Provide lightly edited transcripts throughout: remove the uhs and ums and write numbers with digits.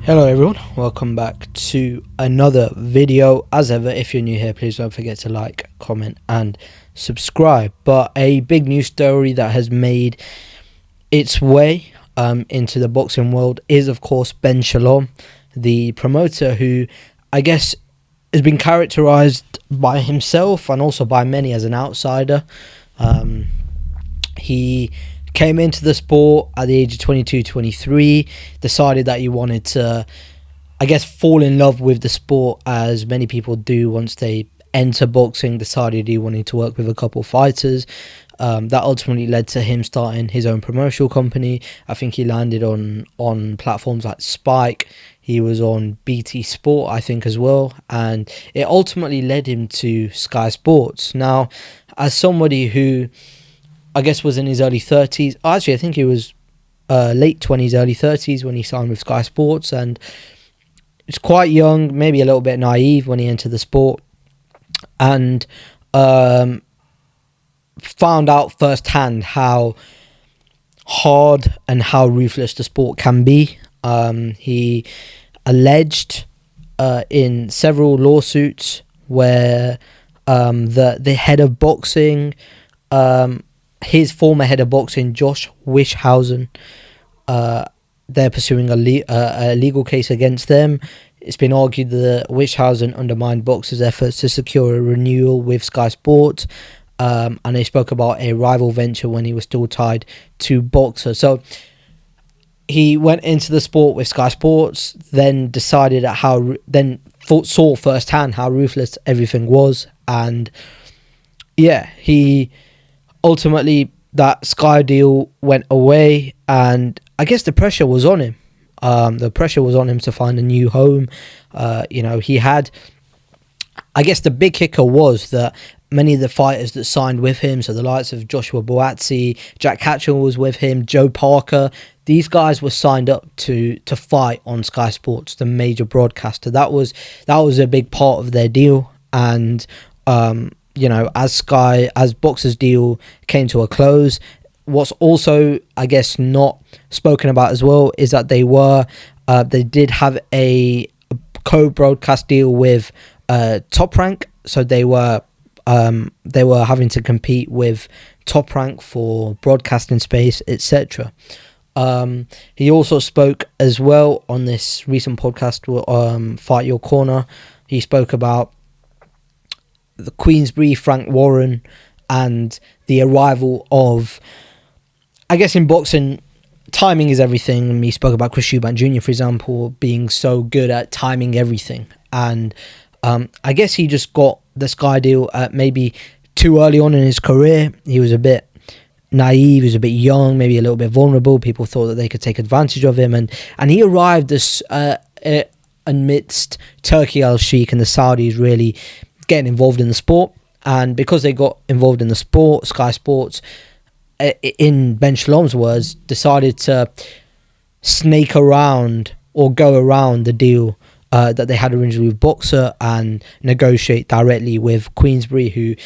Hello everyone, welcome back to another video. As ever, if you're new here, please don't forget to like, comment and subscribe. But a big news story that has made its way into the boxing world is of course Benn Shalom, the promoter who I guess has been characterized by himself and also by many as an outsider. He came into the sport at the age of 22, 23, decided that he wanted to, I guess, fall in love with the sport, as many people do once they enter boxing, decided he wanted to work with a couple fighters. That ultimately led to him starting his own promotional company. I think he landed on platforms like Spike. He was on BT Sport, I think, as well. And it ultimately led him to Sky Sports. Now, as somebody who I guess was in his early 30s. Actually, I think he was late 20s, early 30s when he signed with Sky Sports, and he was quite young, maybe a little bit naive when he entered the sport, and found out firsthand how hard and how ruthless the sport can be. He alleged in several lawsuits where the head of boxing, his former head of boxing, Josh Wishhausen, they're pursuing a legal case against them. It's been argued that Wishhausen undermined boxers' efforts to secure a renewal with Sky Sports, and they spoke about a rival venture when he was still tied to Boxer. So he went into the sport with Sky Sports, then decided saw firsthand how ruthless everything was, and yeah, ultimately, that Sky deal went away, and I guess the pressure was on him. The pressure was on him to find a new home. He had, I guess the big kicker was that many of the fighters that signed with him, so the likes of Joshua Buatsi, Jack Catchell was with him, Joe Parker, these guys were signed up to fight on Sky Sports, the major broadcaster. That was a big part of their deal, and as Boxer's deal came to a close, what's also, I guess, not spoken about as well is that they did have a co-broadcast deal with Top Rank, so they were having to compete with Top Rank for broadcasting space, etc. He also spoke as well on this recent podcast, Fight Your Corner. He spoke about the Queensberry, Frank Warren, and the arrival of, I guess in boxing, timing is everything. And he spoke about Chris Eubank Jr., for example, being so good at timing everything. And I guess he just got the Sky deal at maybe too early on in his career. He was a bit naive, he was a bit young, maybe a little bit vulnerable. People thought that they could take advantage of him. And he arrived this amidst Turkey Al-Sheikh and the Saudis really getting involved in the sport, and because they got involved in the sport, Sky Sports, in Benn Shalom's words, decided to snake around or go around the deal that they had originally with Boxer and negotiate directly with Queensberry, who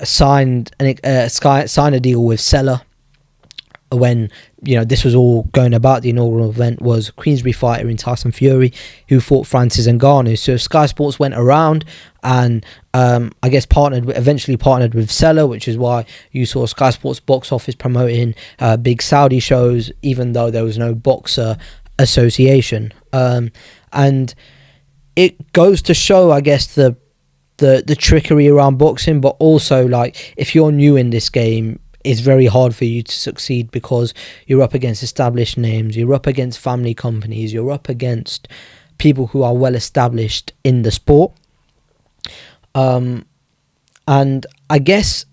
signed a deal with Seller. When this was all going about, the inaugural event was Queensberry fighter in Tyson Fury, who fought Francis Ngannou. So Sky Sports went around and I guess eventually partnered with Seller, which is why you saw Sky Sports box office promoting big Saudi shows, even though there was no Boxer association. And it goes to show, I guess, the trickery around boxing, but also, like, if you're new in this game, it's very hard for you to succeed because you're up against established names, you're up against family companies, you're up against people who are well established in the sport. And I guess,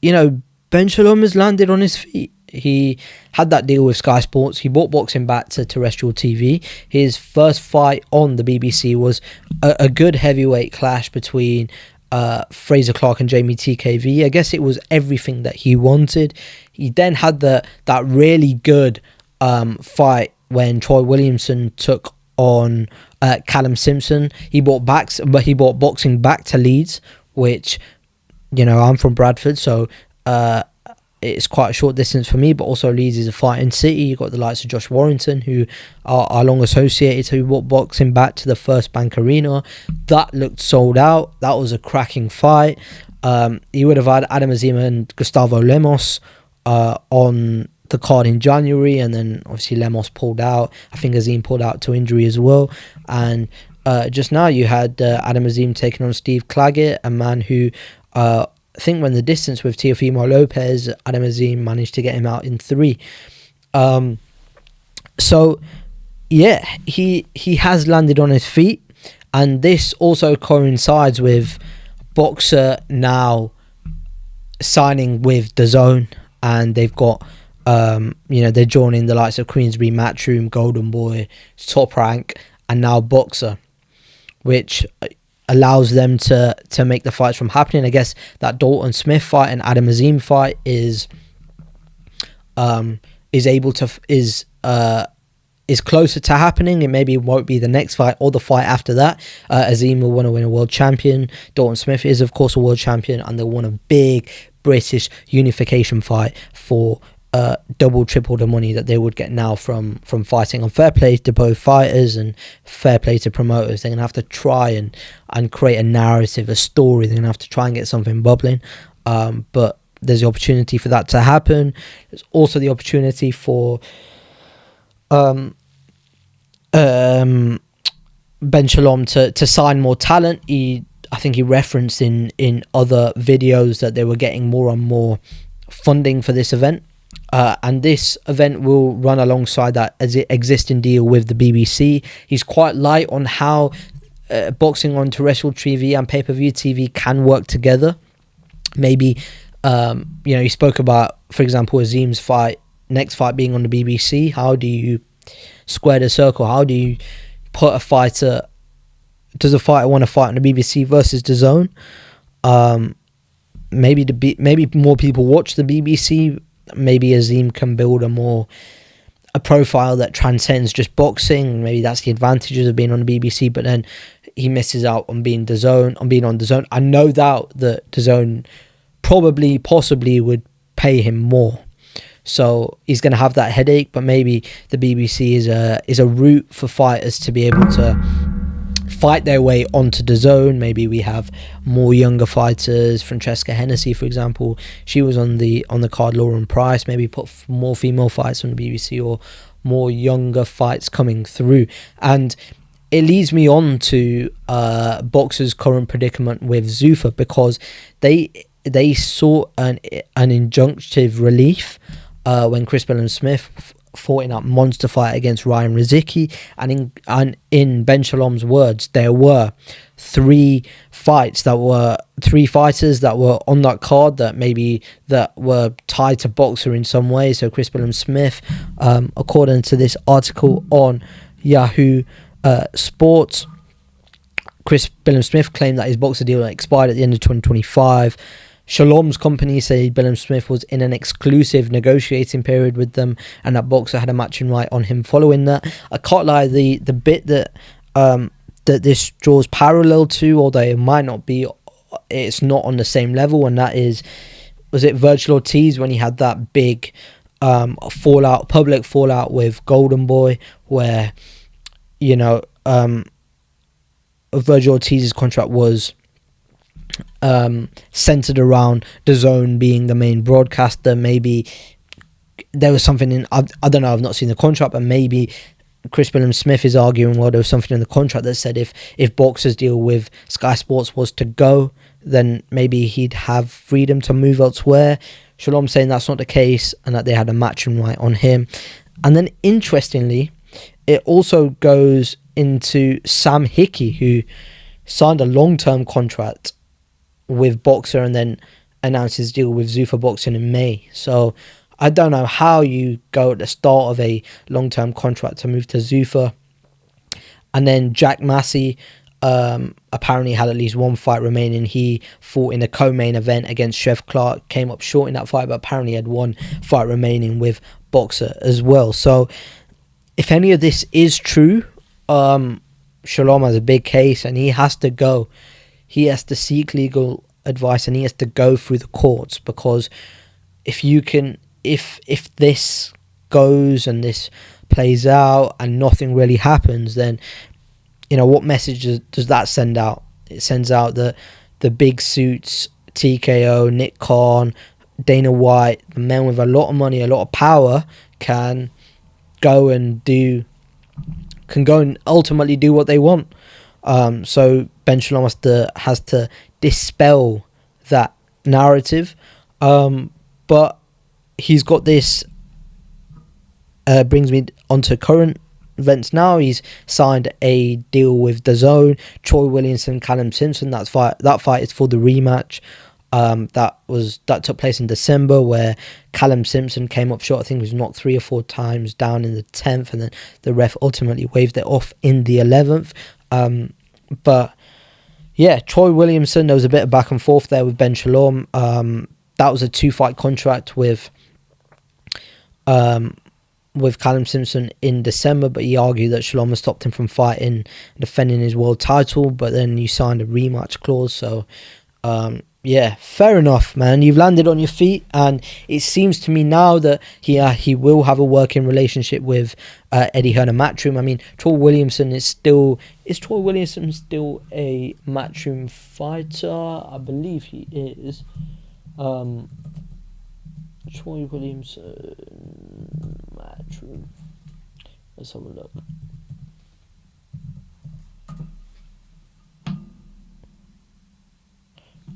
Benn Shalom has landed on his feet. He had that deal with Sky Sports. He brought boxing back to terrestrial TV. His first fight on the BBC was a good heavyweight clash between Fraser Clark and Jamie TKV. I guess it was everything that he wanted. He then had that really good fight when Troy Williamson took on Callum Simpson. He brought boxing back to Leeds, which I'm from Bradford, so it's quite a short distance for me, but also Leeds is a fighting city. You've got the likes of Josh Warrington, who are long associated, who brought boxing back to the First Bank Arena. That looked sold out. That was a cracking fight. You would have had Adam Azim and Gustavo Lemos on the card in January, and then obviously Lemos pulled out. I think Azim pulled out to injury as well. And just now you had Adam Azim taking on Steve Claggett, a man who I think went the distance with Teofimo Lopez. Adam Azim managed to get him out in 3. So yeah, he has landed on his feet, and this also coincides with Boxer now signing with Dazn, and they've got they're joining the likes of Queensberry, Matchroom, Golden Boy, Top Rank, and now Boxer, which allows them to make the fights from happening. I guess that Dalton Smith fight and Adam Azim fight is closer to happening. It maybe won't be the next fight or the fight after that. Azim will want to win a world champion. Dalton Smith is of course a world champion, and they'll want a big British unification fight for double, triple the money that they would get now from fighting. On fair play to both fighters and fair play to promoters. They're going to have to try and create a narrative, a story. They're going to have to try and get something bubbling. But there's the opportunity for that to happen. There's also the opportunity for Ben Shalom to sign more talent. I think he referenced in other videos that they were getting more and more funding for this event. And this event will run alongside that as it existing deal with the BBC. He's quite light on how boxing on terrestrial TV and pay-per-view TV can work together. Maybe, he spoke about, for example, Azim's next fight being on the BBC. How do you square the circle? How do you put a fighter... Does a fighter want to fight on the BBC versus DAZN? Maybe more people watch the BBC. Maybe Azim can build a profile that transcends just boxing. Maybe that's the advantages of being on the BBC, but then he misses out on being on DAZN. I no doubt that DAZN possibly would pay him more. So he's going to have that headache, but maybe the BBC is a route for fighters to be able to fight their way onto DAZN. Maybe we have more younger fighters. Francesca Hennessy, for example, she was on the card. Lauren Price, maybe put more female fights on the BBC, or more younger fights coming through. And it leads me on to Boxer's current predicament with Zuffa, because they sought an injunctive relief when Chris Billham-Smith fought in that monster fight against Ryan Rizicki, and in Ben Shalom's words, there were 3 fighters that were on that card that were tied to Boxer in some way. So Chris Billham-Smith, according to this article on Yahoo Sports, Chris Billham-Smith claimed that his Boxer deal expired at the end of 2025. Shalom's company said Billham-Smith was in an exclusive negotiating period with them, and that Boxer had a matching right on him following that. I can't lie, the bit that this draws parallel to, although it might not be, it's not on the same level, and that is, was it Virgil Ortiz when he had that big public fallout with Golden Boy, where Virgil Ortiz's contract was centered around DAZN being the main broadcaster. Maybe there was something in, I don't know, I've not seen the contract, but maybe Chris Billham-Smith is arguing, well, there was something in the contract that said if Boxer's deal with Sky Sports was to go, then maybe he'd have freedom to move elsewhere. Shalom saying that's not the case, and that they had a matching right on him. And then interestingly, it also goes into Sam Hickey, who signed a long-term contract with Boxer and then announced his deal with Zuffa Boxing in May. So I don't know how you go at the start of a long-term contract to move to Zuffa. And then Jack Massey apparently had at least one fight remaining. He fought in a co-main event against Chev Clark, came up short in that fight, but apparently had one fight remaining with Boxer as well. So if any of this is true, Shalom has a big case, and he has to go. He has to seek legal advice, and he has to go through the courts, because if you can, if this goes and this plays out and nothing really happens, then what message does that send out? It sends out that the big suits, TKO, Nick Khan, Dana White, the men with a lot of money, a lot of power, can go and ultimately do what they want. So Ben Shalom has to dispel that narrative. But he's got this. Brings me onto current events now. He's signed a deal with Dazn, Troy Williamson, Callum Simpson. That fight is for the rematch. That took place in December, where Callum Simpson came up short. I think he was knocked 3 or 4 times down in the 10th, and then the ref ultimately waved it off in the 11th. But yeah, Troy Williamson, there was a bit of back and forth there with Ben Shalom. That was a 2-fight contract with Callum Simpson in December, but he argued that Shalom has stopped him from fighting, defending his world title, but then you signed a rematch clause. So yeah, fair enough, man. You've landed on your feet, and it seems to me now that he will have a working relationship with Eddie Hearn and Matchroom. I mean, Troy Williamson is Troy Williamson still a Matchroom fighter? I believe he is. Troy Williamson, Matchroom. Let's have a look.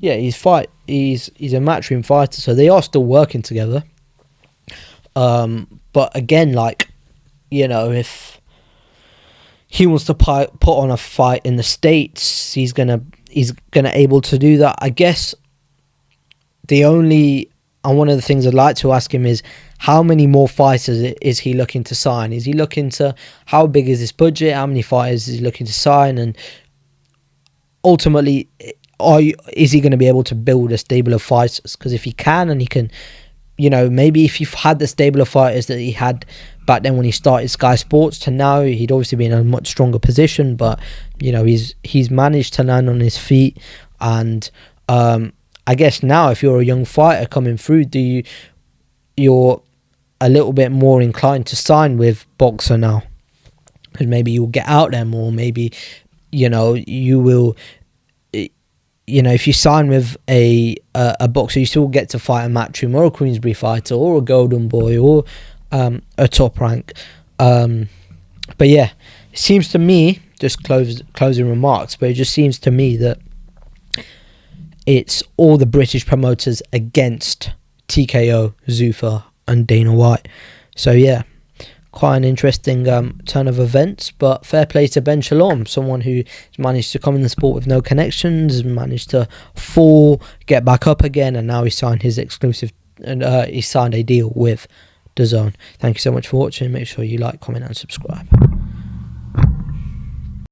Yeah, he's a Matchroom fighter, so they are still working together. But again, if he wants to put on a fight in the States, he's gonna able to do that. I guess one of the things I'd like to ask him is, how many more fighters is he looking to sign? Is he looking to, how big is this budget? How many fighters is he looking to sign? And ultimately, is he going to be able to build a stable of fighters? Because if he can, and he can, maybe if you've had the stable of fighters that he had back then when he started Sky Sports to now, he'd obviously be in a much stronger position. But he's managed to land on his feet, and I guess now, if you're a young fighter coming through, you're a little bit more inclined to sign with Boxer now, because maybe you'll get out there more. Maybe you will. If you sign with a Boxer, you still get to fight a Matchroom or a Queensberry fighter or a Golden Boy or a Top Rank. But yeah, it seems to me, just closing remarks, but it just seems to me that it's all the British promoters against TKO, Zuffa and Dana White. So yeah, quite an interesting turn of events, but fair play to Ben Shalom, someone who managed to come in the sport with no connections, managed to fall, get back up again, and now he signed his exclusive, and he signed a deal with Dazn. Thank you so much for watching. Make sure you like, comment and subscribe.